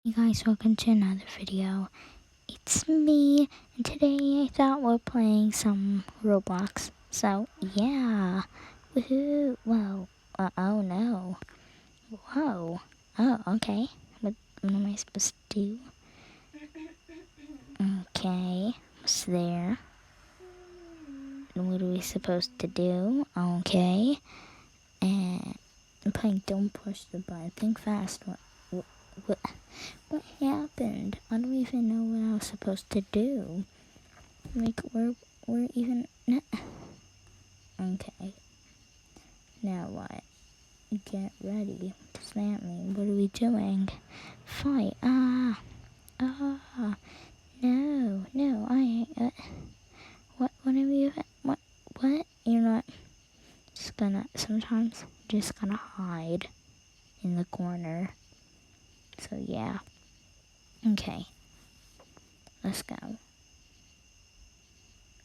Hey guys, welcome to another video. It's me, and today I thought we're playing some Roblox. So, yeah. Woohoo. Whoa. Oh no. Whoa. Oh, okay. What am I supposed to do? Okay. What's there? What are we supposed to do? Okay. And I'm playing Don't Push the Button. Think fast. What happened? I don't even know what I was supposed to do. Like, we're even... Okay. Now what? Get ready. What does that mean? What are we doing? Fight. No, I ain't... what are you... What? You're not... Just gonna... Sometimes, just gonna hide in the corner. So, yeah. Okay. Let's go.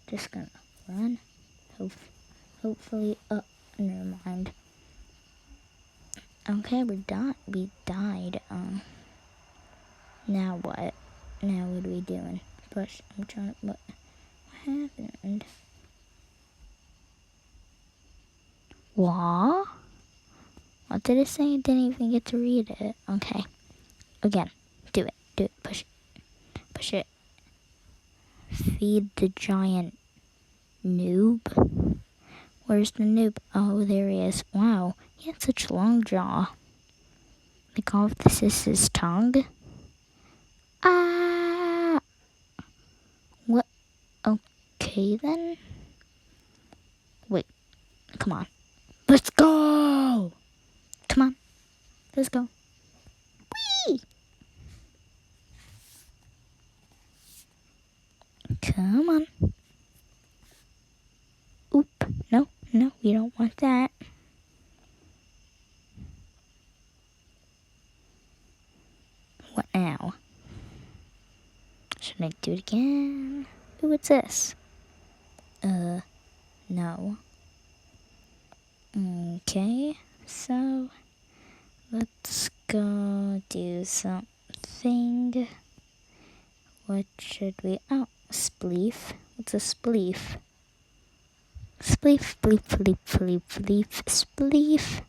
Just gonna run. Hopefully, never mind. Okay, we died. Now what? Now what are we doing? Push. I'm trying to. What happened? What? What did it say? I didn't even get to read it. Okay. Again. Do it. Push it. Push it. Feed the giant noob. Where's the noob? Oh, there he is. Wow. He had such a long jaw. Like all of this is his tongue. Ah! What? Okay then. Wait. Come on. Let's go! Come on. Let's go. Whee! Come on. Oop. No, we don't want that. What now? Should I do it again? Ooh, what's this? No. Okay, so let's go do something. What should we... Oh, spleef. What's a spleef? Spleef, spleef.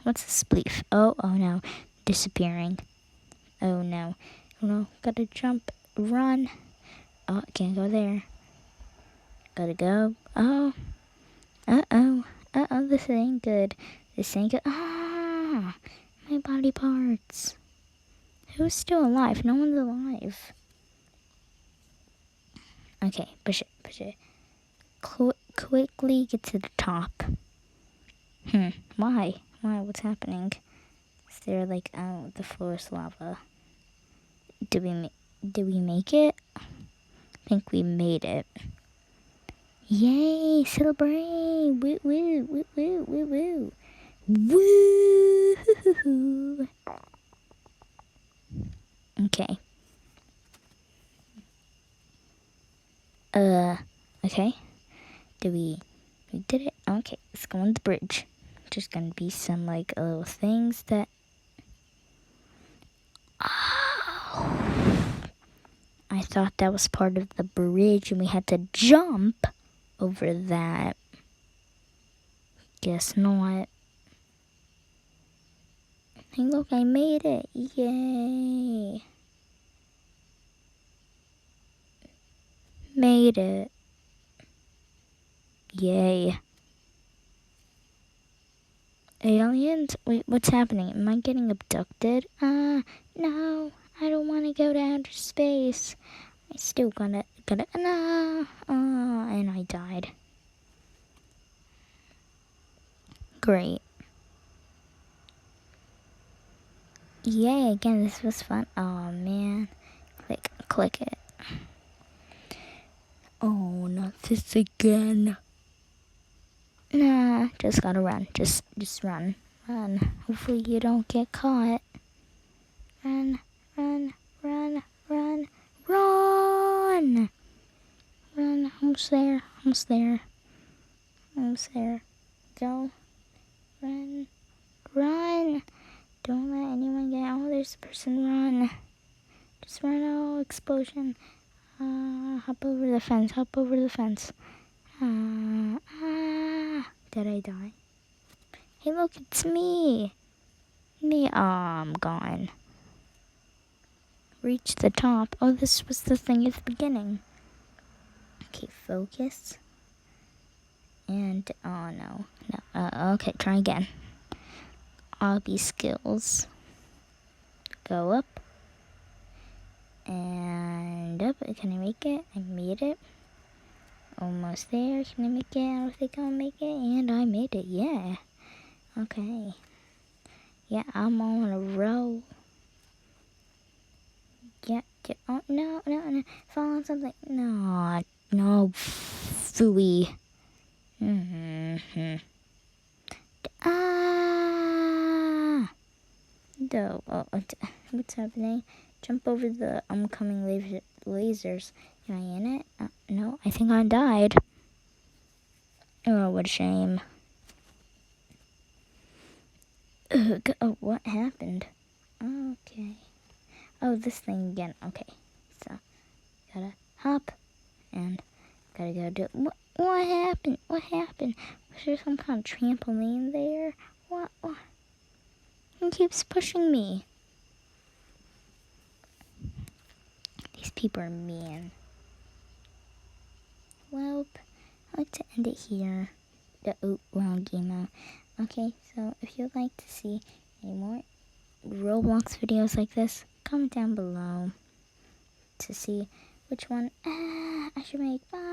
What's a spleef? Oh no. Disappearing. Oh no. Gotta jump. Run. Oh, can't go there. Gotta go. Oh. Uh-oh. This ain't good. Ah! My body parts. Who's still alive? No one's alive. Okay, push it. Quickly get to the top. Why? What's happening? Is there like, oh, the floor is lava. Did we make it? I think we made it. Yay! Celebrate! Woo woo woo woo woo woo woo! Okay. Okay. We did it. Okay, let's go on the bridge. Just gonna be some like little things that. Oh. I thought that was part of the bridge and we had to jump over that. Guess not. Hey, look, I made it. Yay. Made it. Yay. Aliens? Wait, what's happening? Am I getting abducted? No. I don't want to go to outer space. I still gotta, no. And I died. Great. Yay, again, this was fun. Oh, man. Click it. Oh, not this again. Nah, just gotta run. Just run. Hopefully you don't get caught. Run. Almost there. Go. Run. Don't let anyone get out. Oh, Where's the person? Run. Just run. Oh, explosion. Hop over the fence. Hop over the fence. Did I die? Hey, look, it's me. Me. Oh, I'm gone. Reach the top. Oh, this was the thing at the beginning. Okay, focus. And, oh, no. Okay, try again. Obby skills. Go up. And up. Can I make it? I made it. Almost there. Can I make it? I don't think I'll make it. And I made it. Yeah. Okay. Yeah, I'm on a roll. Yeah. Oh, no. Fall on something. No. Phooey. Ah! No. What's happening? Jump over the oncoming lasers. Am I in it? No, I think I died. Oh, what a shame. Ugh, oh, what happened? Okay. Oh, this thing again. Okay. So, gotta hop and gotta go do it. What happened? What happened? Was there some kind of trampoline there? What? He keeps pushing me. These people are mean. Well, I'd like to end it here. Wrong game out. Okay, so if you'd like to see any more Roblox videos like this, comment down below to see which one I should make. Bye.